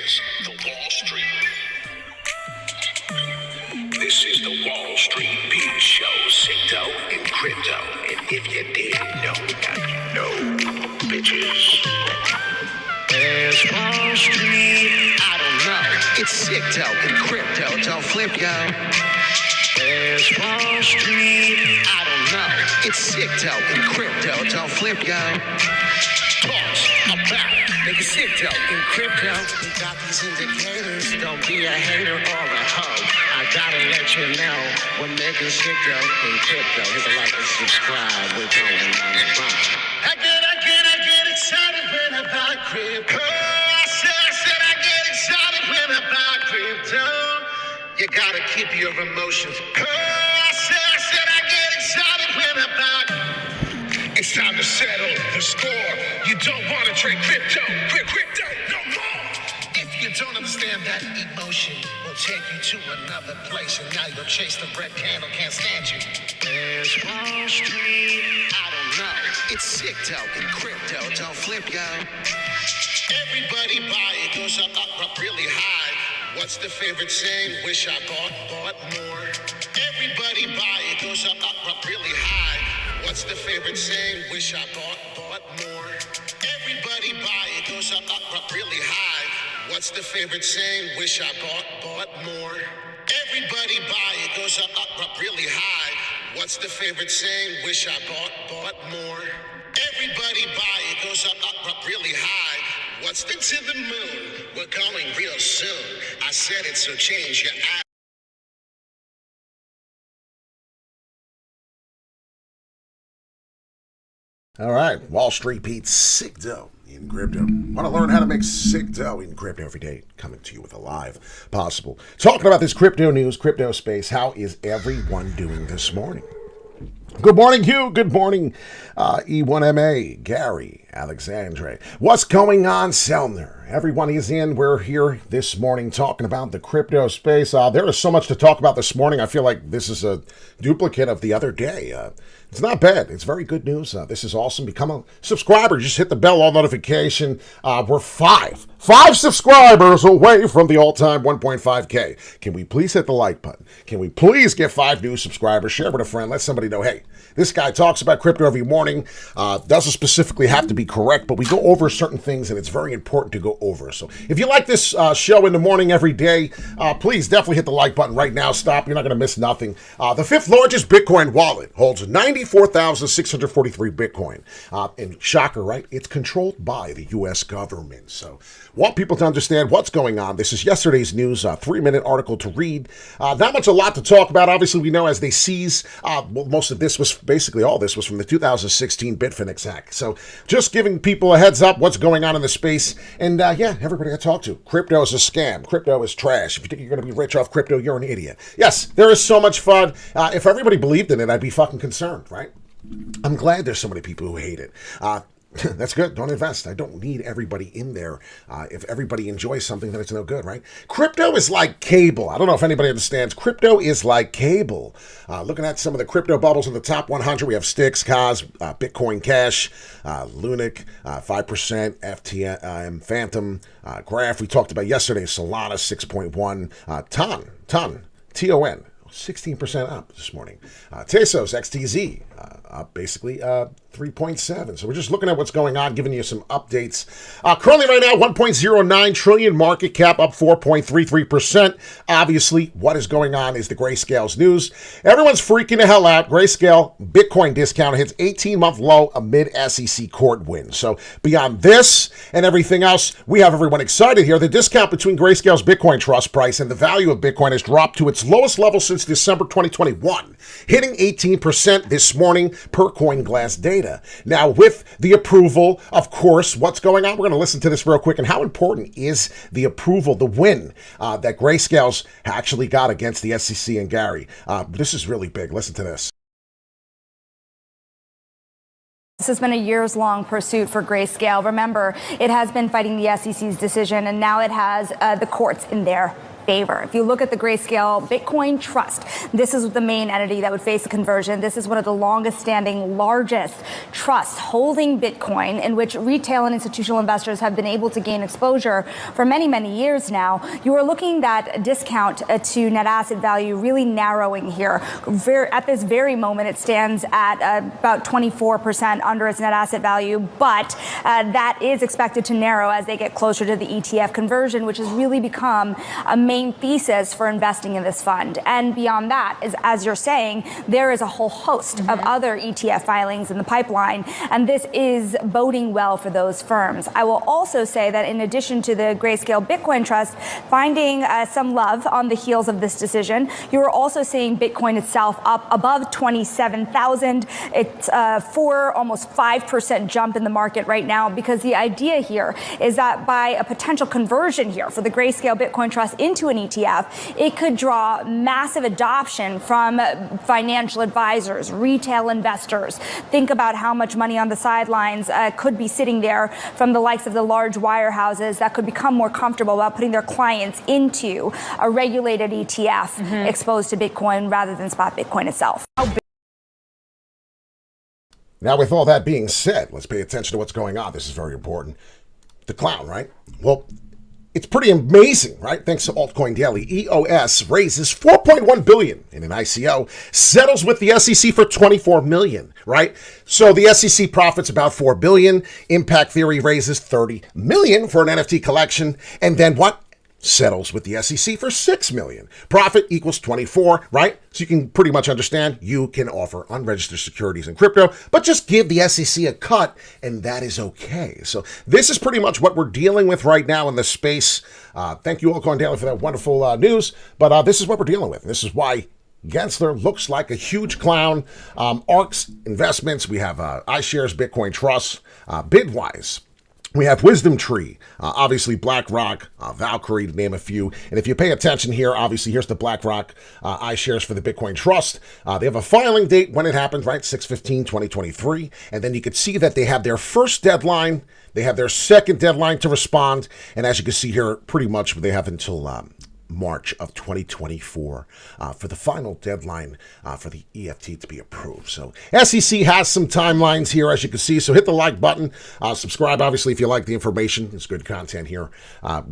is the Wall Street. This is the Wall Street Beat Show, Crypto and Crypto. And if you didn't know, now you know, bitches. There's Wall Street, I don't know. It's Crypto and Crypto, don't flip, yo. There's Wall Street, I don't know. It's Crypto and Crypto, don't flip, yo. Pause, I'm back. Nigga, Crypto and Crypto. We got these indicators, don't be a hater or a hoe. I gotta let you know, we're making Crypto and Crypto. Hit the like and subscribe, we're going on the run. I get excited when I buy crypto. I said I get excited when I buy crypto. You gotta keep your emotions. I said I get excited when I buy. It's time to settle the score. You don't wanna trade crypto no more. If you don't understand that emotion, will take you to another place, and now you'll chase the red candle, can't stand you. There's Wall Street, I don't know. It's Crypto and Crypto, don't flip, yo. Everybody buy it, goes up really high. What's the favorite saying? Wish I bought more. Everybody buy it, goes up really high. What's the favorite saying? Wish I bought more. Everybody buy it, goes up really high. What's the favorite saying? Wish I bought more. Everybody buy it, goes up really high. What's the favorite saying? Wish I bought more. Everybody buy it, goes up really high. What's the to the moon? We're going real soon. I said it, so change your eye. All right, Wall Street beats sick dough in crypto. Want to learn how to make sick dough in crypto every day? Coming to you with a live possible. Talking about this crypto news, crypto space. How is everyone doing this morning? Good morning, Hugh. Good morning, E1MA, Gary, Alexandre. What's going on, Selner? Everyone is in. We're here this morning talking about the crypto space. There is so much to talk about this morning. I feel like this is a duplicate of the other day. It's not bad. It's very good news. This is awesome. Become a subscriber. Just hit the bell, all notification. We're five subscribers away from the all-time 1.5K. Can we please hit the like button? Can we please get 5 new subscribers? Share with a friend. Let somebody know, hey, this guy talks about crypto every morning. Doesn't specifically have to be correct, but we go over certain things, and it's very important to go over. So if you like this show in the morning every day, please definitely hit the like button right now. Stop. You're not going to miss nothing. The 5th largest Bitcoin wallet holds 94,643 Bitcoin. And shocker, right? It's controlled by the U.S. government. So want people to understand what's going on. This is yesterday's news, a 3-minute article to read. Not much a lot to talk about. Obviously, we know as they seize, most of this was basically all this was from the 2016 Bitfinex hack. So just giving people a heads up what's going on in the space. And yeah, everybody I talk to, crypto is a scam. Crypto is trash. If you think you're going to be rich off crypto, you're an idiot. Yes, there is so much fun. If everybody believed in it, I'd be fucking concerned, right? I'm glad there's so many people who hate it. That's good. Don't invest. I don't need everybody in there. If everybody enjoys something, then it's no good, right? Crypto is like cable. I don't know if anybody understands. Crypto is like cable. Looking at some of the crypto bubbles in the top 100, we have Styx, Cos, Bitcoin Cash, Lunic, 5%, FTM, Phantom, Graph. We talked about yesterday, Solana, 6.1, Ton, TON. 16% up this morning. Tesos, XTZ, up basically 3.7. So we're just looking at what's going on, giving you some updates. Currently right now, 1.09 trillion market cap, up 4.33%. Obviously, what is going on is the Grayscale's news. Everyone's freaking the hell out. Grayscale Bitcoin discount hits 18-month low amid SEC court win. So beyond this and everything else, we have everyone excited here. The discount between Grayscale's Bitcoin trust price and the value of Bitcoin has dropped to its lowest level since December 2021, hitting 18% this morning per CoinGlass data. Now, with the approval, of course, what's going on? We're going to listen to this real quick. And how important is the approval, the win that Grayscale's actually got against the SEC and Gary? This is really big. Listen to this. This has been a years-long pursuit for Grayscale. Remember, it has been fighting the SEC's decision, and now it has the courts in there. favor. If you look at the Grayscale Bitcoin Trust, this is the main entity that would face a conversion. This is one of the longest standing, largest trusts holding Bitcoin, in which retail and institutional investors have been able to gain exposure for many, many years now. You are looking at discount to net asset value really narrowing here. At this very moment, it stands at about 24% under its net asset value, but that is expected to narrow as they get closer to the ETF conversion, which has really become a main thesis for investing in this fund. And beyond that, as you're saying, there is a whole host of other ETF filings in the pipeline, and this is boding well for those firms. I will also say that in addition to the Grayscale Bitcoin Trust finding some love on the heels of this decision, you are also seeing Bitcoin itself up above 27,000. It's almost 5% jump in the market right now, because the idea here is that by a potential conversion here for the Grayscale Bitcoin Trust into an ETF, it could draw massive adoption from financial advisors, retail investors. Think about how much money on the sidelines could be sitting there from the likes of the large wirehouses that could become more comfortable about putting their clients into a regulated ETF exposed to Bitcoin rather than spot Bitcoin itself. Now, with all that being said, let's pay attention to what's going on. This is very important. The clown, right? Well, it's pretty amazing, right? Thanks to Altcoin Daily, EOS raises $4.1 billion in an ICO, settles with the SEC for $24 million, right? So the SEC profits about $4 billion. Impact Theory raises $30 million for an NFT collection, and then what? Settles with the SEC for $6 million. Profit equals 24, right? So you can pretty much understand you can offer unregistered securities in crypto, but just give the SEC a cut, and that is okay. So this is pretty much what we're dealing with right now in the space. Thank you, Altcoin Daily, for that wonderful news. But this is what we're dealing with. This is why Gensler looks like a huge clown. ARX Investments, we have iShares Bitcoin Trust, Bidwise. We have Wisdom Tree, obviously BlackRock, Valkyrie, to name a few. And if you pay attention here, obviously here's the BlackRock iShares for the Bitcoin Trust. They have a filing date when it happens, right? 6/15/2023. And then you can see that they have their first deadline. They have their second deadline to respond. And as you can see here, pretty much they have until March of 2024 for the final deadline for the EFT to be approved. So SEC has some timelines here, as you can see. So hit the like button, subscribe, obviously, if you like the information. It's good content here.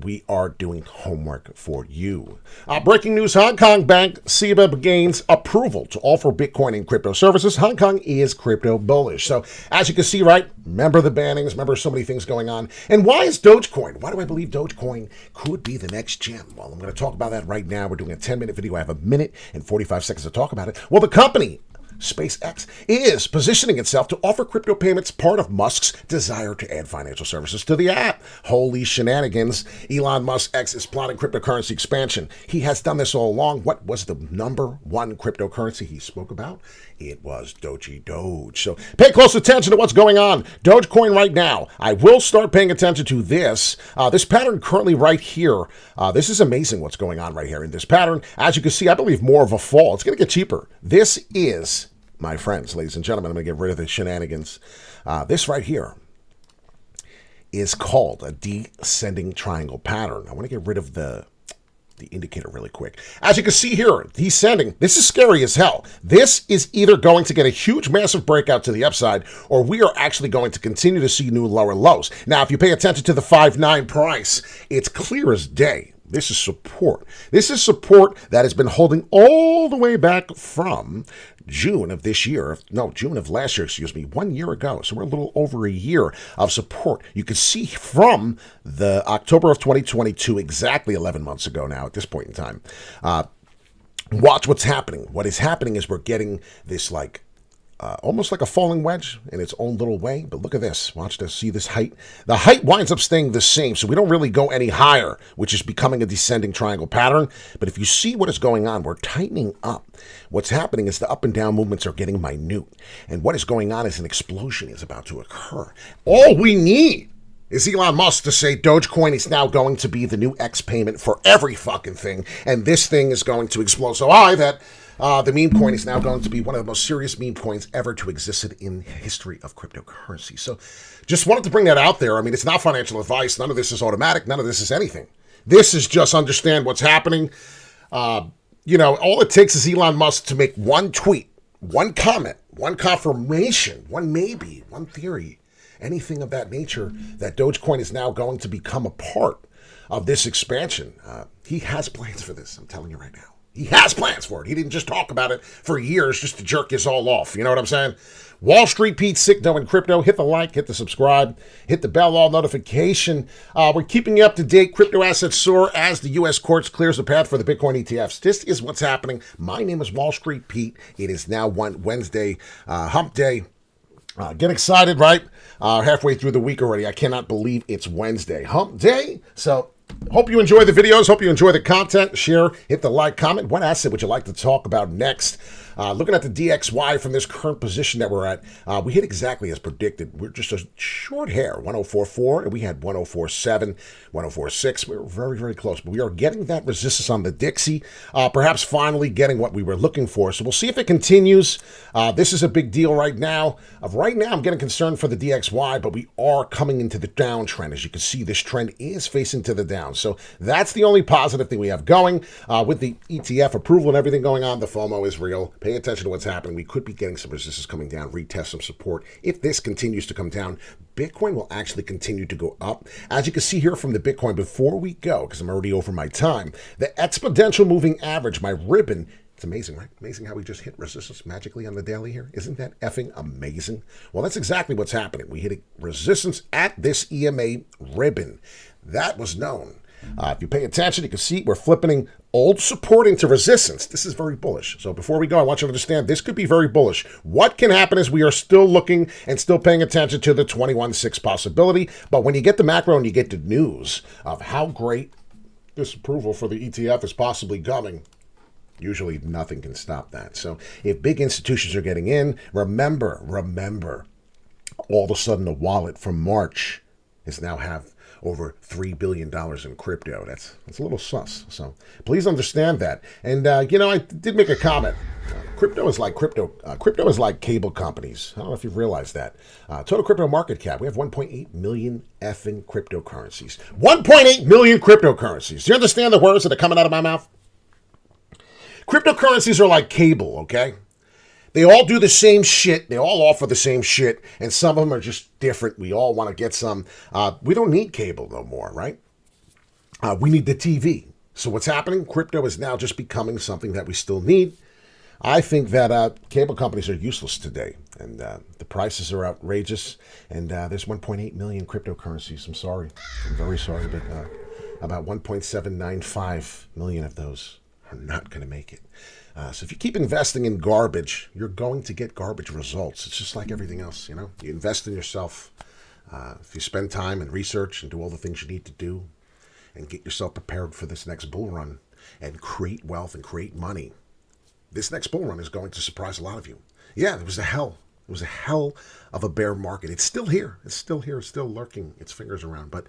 We are doing homework for you. Breaking news, Hong Kong bank SIBA gains approval to offer Bitcoin and crypto services. Hong Kong is crypto bullish. So as you can see, right, remember the bannings, remember so many things going on. And why is DogeCoin? Why do I believe DogeCoin could be the next gem? Well, I'm going to talk about that right now. We're doing a 10-minute video. I have a minute and 45 seconds to talk about it. Well, the company SpaceX is positioning itself to offer crypto payments, part of Musk's desire to add financial services to the app. Holy shenanigans. Elon Musk X is plotting cryptocurrency expansion. He has done this all along. What was the number one cryptocurrency he spoke about? It was Doge. So pay close attention to what's going on. Dogecoin right now. I will start paying attention to this. This pattern currently right here. This is amazing what's going on right here in this pattern. As you can see, I believe more of a fall. It's going to get cheaper. This is, my friends, ladies and gentlemen, I'm going to get rid of the shenanigans. This right here is called a descending triangle pattern. I want to get rid of the indicator really quick. As you can see here, descending. This is scary as hell. This is either going to get a huge, massive breakout to the upside, or we are actually going to continue to see new lower lows. Now, if you pay attention to the 5.9 price, it's clear as day. This is support. This is support that has been holding all the way back from June of this year. No, June of last year, 1 year ago. So we're a little over a year of support. You can see from the October of 2022, exactly 11 months ago now at this point in time. Watch what's happening. What is happening is we're getting this almost like a falling wedge in its own little way. But look at this. Watch this. See this height? The height winds up staying the same. So we don't really go any higher, which is becoming a descending triangle pattern. But if you see what is going on, we're tightening up. What's happening is the up and down movements are getting minute. And what is going on is an explosion is about to occur. All we need is Elon Musk to say Dogecoin is now going to be the new X payment for every fucking thing. And this thing is going to explode so high that the meme coin is now going to be one of the most serious meme coins ever to exist in history of cryptocurrency. So just wanted to bring that out there. I mean, it's not financial advice. None of this is automatic. None of this is anything. This is just understand what's happening. All it takes is Elon Musk to make one tweet, one comment, one confirmation, one maybe, one theory, anything of that nature, that DogeCoin is now going to become a part of this expansion. He has plans for this, I'm telling you right now. He has plans for it. He didn't just talk about it for years just to jerk us all off. You know what I'm saying? Wall Street Pete, sick dough and crypto. Hit the like, hit the subscribe, hit the bell, all notification. We're keeping you up to date. Crypto assets soar as the U.S. courts clears the path for the Bitcoin ETFs. This is what's happening. My name is Wall Street Pete. It is now Wednesday, hump day. Get excited, right? Halfway through the week already. I cannot believe it's Wednesday. Hump day. So hope you enjoy the videos. Hope you enjoy the content. Share, hit the like, comment. What asset would you like to talk about next? Looking at the DXY from this current position that we're at, we hit exactly as predicted. We're just a short hair, 1044, and we had 1047, 1046. We were very, very close, but we are getting that resistance on the Dixie, perhaps finally getting what we were looking for. So we'll see if it continues. This is a big deal right now. Right now, I'm getting concerned for the DXY, but we are coming into the downtrend. As you can see, this trend is facing to the down. So that's the only positive thing we have going. With the ETF approval and everything going on, the FOMO is real. Pay attention to what's happening. We could be getting some resistance coming down, retest some support. If this continues to come down, Bitcoin will actually continue to go up. As you can see here from the Bitcoin, before we go, because I'm already over my time, the exponential moving average, my ribbon, it's amazing, right? Amazing how we just hit resistance magically on the daily here. Isn't that effing amazing? Well, that's exactly what's happening. We hit a resistance at this EMA ribbon. That was known. If you pay attention, you can see we're flipping old support into resistance. This is very bullish. So before we go, I want you to understand this could be very bullish. What can happen is we are still looking and still paying attention to the 21.6 possibility. But when you get the macro and you get the news of how great this approval for the ETF is possibly coming, usually nothing can stop that. So if big institutions are getting in, remember, all of a sudden the wallet from March is now have over $3 billion in crypto. That's a little sus. So please understand that. And, I did make a comment. Crypto is like cable companies. I don't know if you've realized that. Total crypto market cap. We have 1.8 million effing cryptocurrencies. 1.8 million cryptocurrencies. Do you understand the words that are coming out of my mouth? Cryptocurrencies are like cable, okay? They all do the same shit. They all offer the same shit. And some of them are just different. We all want to get some. We don't need cable no more, right? We need the TV. So what's happening? Crypto is now just becoming something that we still need. I think that cable companies are useless today. And the prices are outrageous. And there's 1.8 million cryptocurrencies. I'm sorry. I'm very sorry. But about 1.795 million of those are not going to make it. So if you keep investing in garbage, you're going to get garbage results. It's just like everything else, You invest in yourself. If you spend time and research and do all the things you need to do and get yourself prepared for this next bull run and create wealth and create money, this next bull run is going to surprise a lot of you. Yeah, it was a hell. It was a hell of a bear market. It's still here. It's still here. It's still lurking its fingers around. But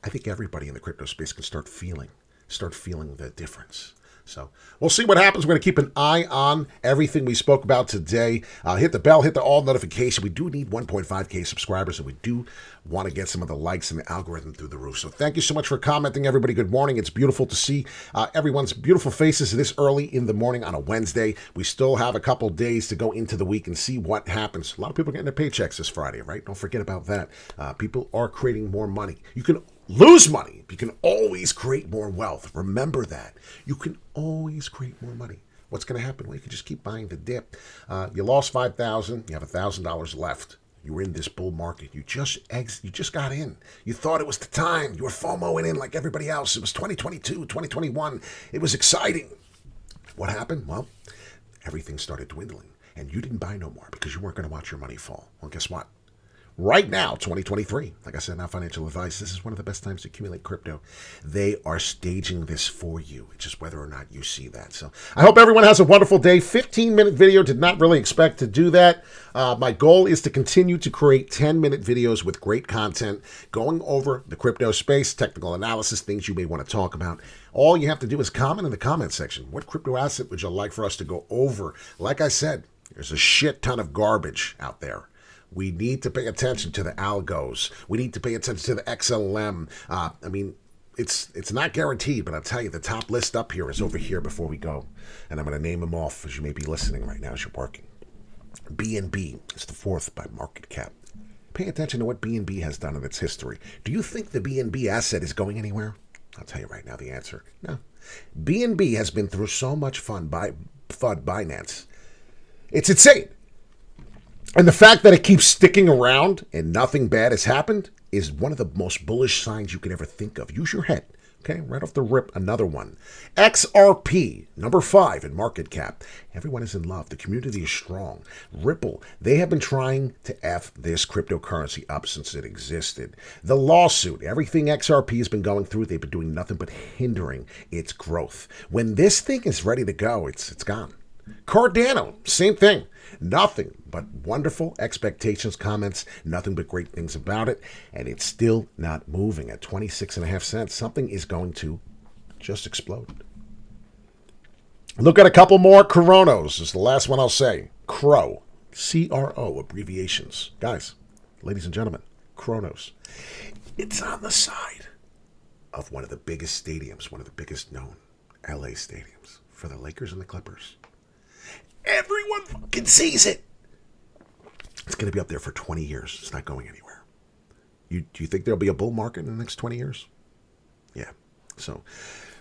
I think everybody in the crypto space can start feeling the difference. So we'll see what happens. We're going to keep an eye on everything we spoke about today. Hit the bell, hit the all notification. We do need 1.5K subscribers, and we do want to get some of the likes and the algorithm through the roof. So thank you so much for commenting, everybody. Good morning. It's beautiful to see everyone's beautiful faces this early in the morning on a Wednesday. We still have a couple days to go into the week and see what happens. A lot of people are getting their paychecks this Friday, right? Don't forget about that. People are creating more money. You can lose money. You can always create more wealth. Remember that. You can always create more money. What's going to happen? Well, you can just keep buying the dip. You lost $5,000. You have $1,000 left. You were in this bull market. You just got in. You thought it was the time. You were FOMOing in like everybody else. It was 2022, 2021. It was exciting. What happened? Well, everything started dwindling. And you didn't buy no more because you weren't going to watch your money fall. Well, guess what? Right now, 2023, like I said, not financial advice, this is one of the best times to accumulate crypto. They are staging this for you. It's just whether or not you see that. So I hope everyone has a wonderful day. 15-minute video. Did not really expect to do that. My goal is to continue to create 10-minute videos with great content going over the crypto space, technical analysis, things you may want to talk about. All you have to do is comment in the comment section. What crypto asset would you like for us to go over? Like I said, there's a shit ton of garbage out there. We need to pay attention to the algos. We need to pay attention to the XLM. it's not guaranteed, but I'll tell you, the top list up here is over here before we go. And I'm going to name them off as you may be listening right now as you're working. B&B is the fourth by market cap. Pay attention to what B&B has done in its history. Do you think the B&B asset is going anywhere? I'll tell you right now the answer. No. B&B has been through so much FUD Binance. It's insane. And the fact that it keeps sticking around and nothing bad has happened is one of the most bullish signs you can ever think of. Use your head. Okay, right off the rip, another one. XRP, number 5 in market cap. Everyone is in love. The community is strong. Ripple, they have been trying to F this cryptocurrency up since it existed. The lawsuit, everything XRP has been going through, they've been doing nothing but hindering its growth. When this thing is ready to go, it's gone. Cardano, same thing. Nothing but wonderful expectations, comments, nothing but great things about it. And it's still not moving at 26.5 cents. Something is going to just explode. Look at a couple more. Coronos is the last one I'll say. CRO. CRO abbreviations. Guys, ladies and gentlemen, Chronos. It's on the side of one of the biggest stadiums, one of the biggest known LA stadiums for the Lakers and the Clippers. Everyone fucking sees it. It's going to be up there for 20 years. It's not going anywhere. Do you think there'll be a bull market in the next 20 years? Yeah. So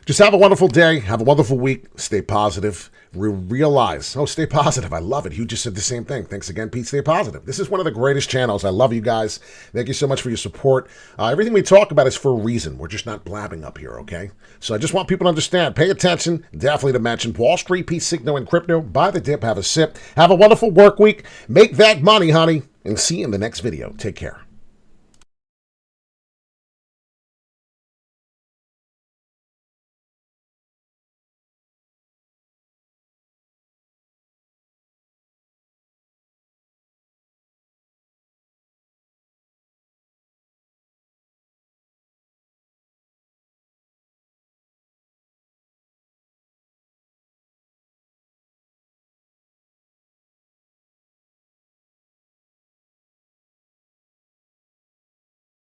just have a wonderful day. Have a wonderful week. Stay positive. Realize. Oh, stay positive. I love it. Hugh just said the same thing. Thanks again, Pete. Stay positive. This is one of the greatest channels. I love you guys. Thank you so much for your support. Everything we talk about is for a reason. We're just not blabbing up here, okay? So I just want people to understand. Pay attention. Definitely to mention Wall Street, Pete, Signo, and Crypto. Buy the dip. Have a sip. Have a wonderful work week. Make that money, honey. And see you in the next video. Take care.